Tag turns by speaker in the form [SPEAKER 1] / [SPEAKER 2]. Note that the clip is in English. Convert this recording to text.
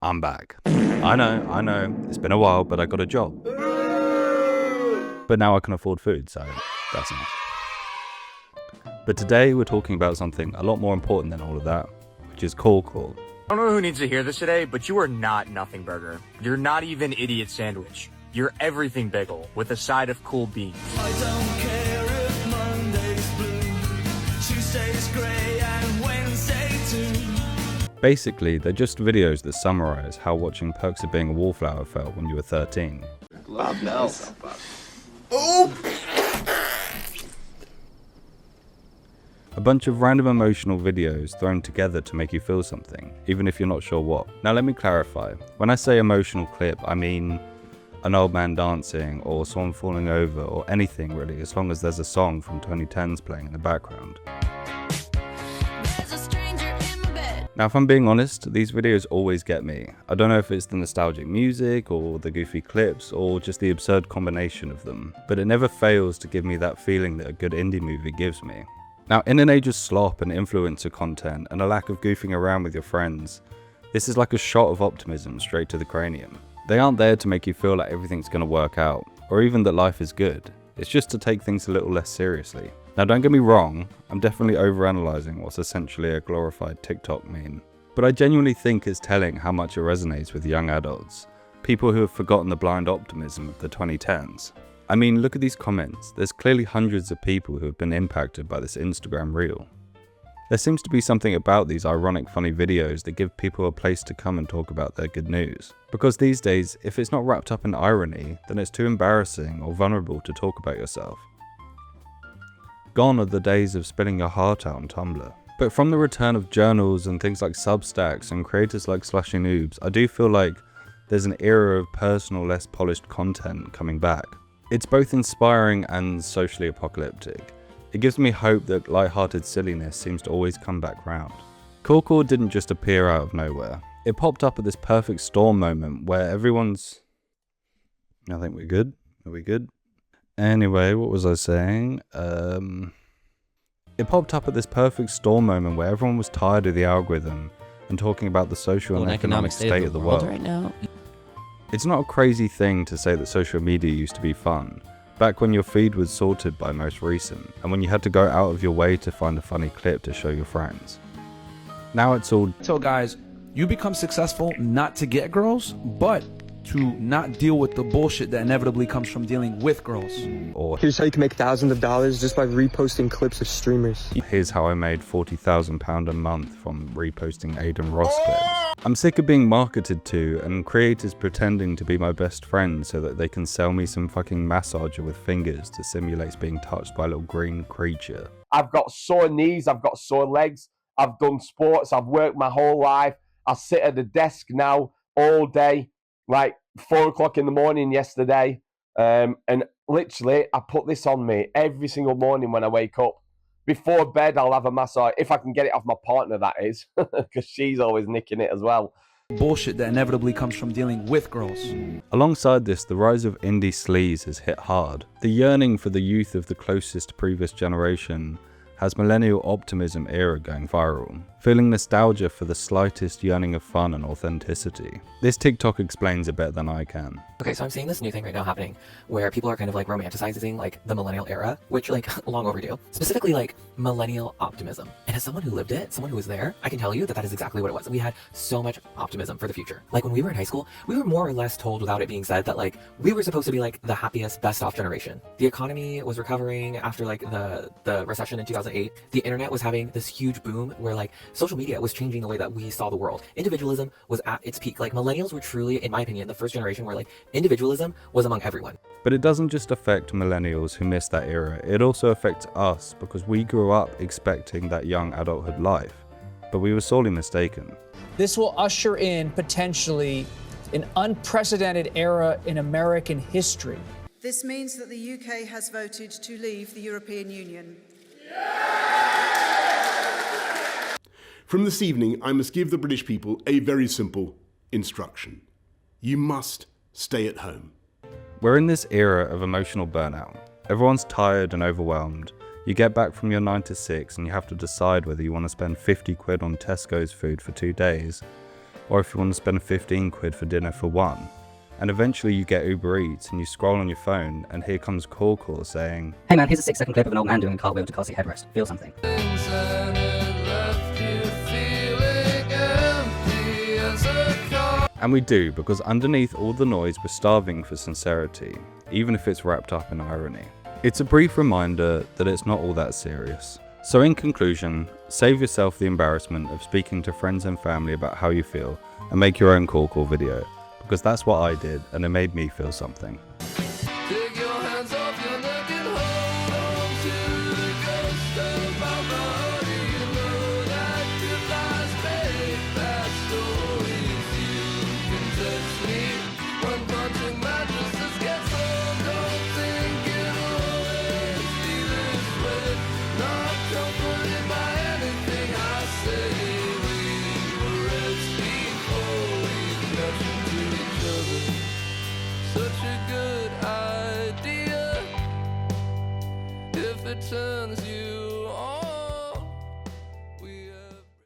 [SPEAKER 1] I'm back. I know, it's been a while, but I got a job. But now I can afford food, so that's nice. But today we're talking about something a lot more important than all of that, which is Call Call.
[SPEAKER 2] I don't know who needs to hear this today, but you are not Nothing Burger. You're not even Idiot Sandwich. You're Everything Bagel with a side of cool beans.
[SPEAKER 3] I don't care if Monday's blue, Tuesday's grey and Wednesday too.
[SPEAKER 1] Basically, they're just videos that summarize how watching Perks of Being a Wallflower felt when you were 13.
[SPEAKER 4] Bob knows.
[SPEAKER 1] A bunch of random emotional videos thrown together to make you feel something, even if you're not sure what. Now let me clarify. When I say emotional clip, I mean an old man dancing, or someone falling over, or anything really, as long as there's a song from 2010s playing in the background.
[SPEAKER 3] There's a stranger in my bed.
[SPEAKER 1] Now if I'm being honest, these videos always get me. I don't know if it's the nostalgic music, or the goofy clips, or just the absurd combination of them, but it never fails to give me that feeling that a good indie movie gives me. Now, in an age of slop and influencer content and a lack of goofing around with your friends, this is like a shot of optimism straight to the cranium. They aren't there to make you feel like everything's going to work out, or even that life is good. It's just to take things a little less seriously. Now don't get me wrong, I'm definitely overanalyzing what's essentially a glorified TikTok meme. But I genuinely think it's telling how much it resonates with young adults, people who have forgotten the blind optimism of the 2010s. I mean, look at these comments. There's clearly hundreds of people who have been impacted by this Instagram reel. There seems to be something about these ironic, funny videos that give people a place to come and talk about their good news. Because these days, if it's not wrapped up in irony, then it's too embarrassing or vulnerable to talk about yourself. Gone are the days of spilling your heart out on Tumblr. But from the return of journals and things like Substacks and creators like Slushy Noobs, I do feel like there's an era of personal, less polished content coming back. It's both inspiring and socially apocalyptic. It gives me hope that light-hearted silliness seems to always come back round. Call Call didn't just appear out of nowhere. It popped up at this perfect storm moment where everyone's... I think we're good. Are we good? Anyway, what was I saying? It popped up at this perfect storm moment where everyone was tired of the algorithm and talking about the social and economic state of the world
[SPEAKER 4] right now.
[SPEAKER 1] It's not a crazy thing to say that social media used to be fun, back when your feed was sorted by most recent, and when you had to go out of your way to find a funny clip to show your friends. Now it's all
[SPEAKER 5] So guys, you become successful not to get girls, but to not deal with the bullshit that inevitably comes from dealing with girls.
[SPEAKER 1] or
[SPEAKER 6] Here's how you can make thousands of dollars just by reposting clips of streamers.
[SPEAKER 1] here's how I made £40,000 a month from reposting Aiden Ross clips. I'm sick of being marketed to and creators pretending to be my best friend so that they can sell me some fucking massager with fingers that simulates being touched by a little green creature.
[SPEAKER 7] I've got sore knees, I've got sore legs, I've done sports, I've worked my whole life. I sit at a desk now all day, like 4 o'clock in the morning yesterday. And literally, I put this on me every single morning when I wake up. Before bed, I'll have a massage, if I can get it off my partner, that is, because she's always nicking it as well.
[SPEAKER 5] Bullshit that inevitably comes from dealing with girls.
[SPEAKER 1] Alongside this, the rise of indie sleaze has hit hard. The yearning for the youth of the closest previous generation has millennial optimism era going viral, feeling nostalgia for the slightest yearning of fun and authenticity. This TikTok explains it better than I can.
[SPEAKER 4] Okay, so I'm seeing this new thing right now happening where people are kind of like romanticizing like the millennial era, which like long overdue. Specifically like millennial optimism. And as someone who lived it, someone who was there, I can tell you that that is exactly what it was. We had so much optimism for the future. Like when we were in high school, we were more or less told without it being said that like we were supposed to be like the happiest, best off generation. The economy was recovering after like the recession in 2008. The internet was having this huge boom where like social media was changing the way that we saw the world. Individualism was at its peak. Like millennials were truly, in my opinion, the first generation where like individualism was among everyone.
[SPEAKER 1] But it doesn't just affect millennials who missed that era, it also affects us because we grew up expecting that young adulthood life. But we were sorely mistaken.
[SPEAKER 8] This will usher in potentially an unprecedented era in American history.
[SPEAKER 9] This means that the UK has voted to leave the European Union.
[SPEAKER 10] From this evening, I must give the British people a very simple instruction. You must stay at home.
[SPEAKER 1] We're in this era of emotional burnout. Everyone's tired and overwhelmed. You get back from your 9 to 6 and you have to decide whether you want to spend 50 quid on Tesco's food for 2 days, or if you want to spend 15 quid for dinner for one. And eventually you get Uber Eats and you scroll on your phone and here comes Corkor saying,
[SPEAKER 11] "Hey man, here's a 6-second clip of an old man doing a cartwheel to Cossie headrest. Feel something."
[SPEAKER 1] And we do, because underneath all the noise we're starving for sincerity, even if it's wrapped up in irony. It's a brief reminder that it's not all that serious. So in conclusion, save yourself the embarrassment of speaking to friends and family about how you feel and make your own Corkor video, because that's what I did and it made me feel something.
[SPEAKER 3] Turns you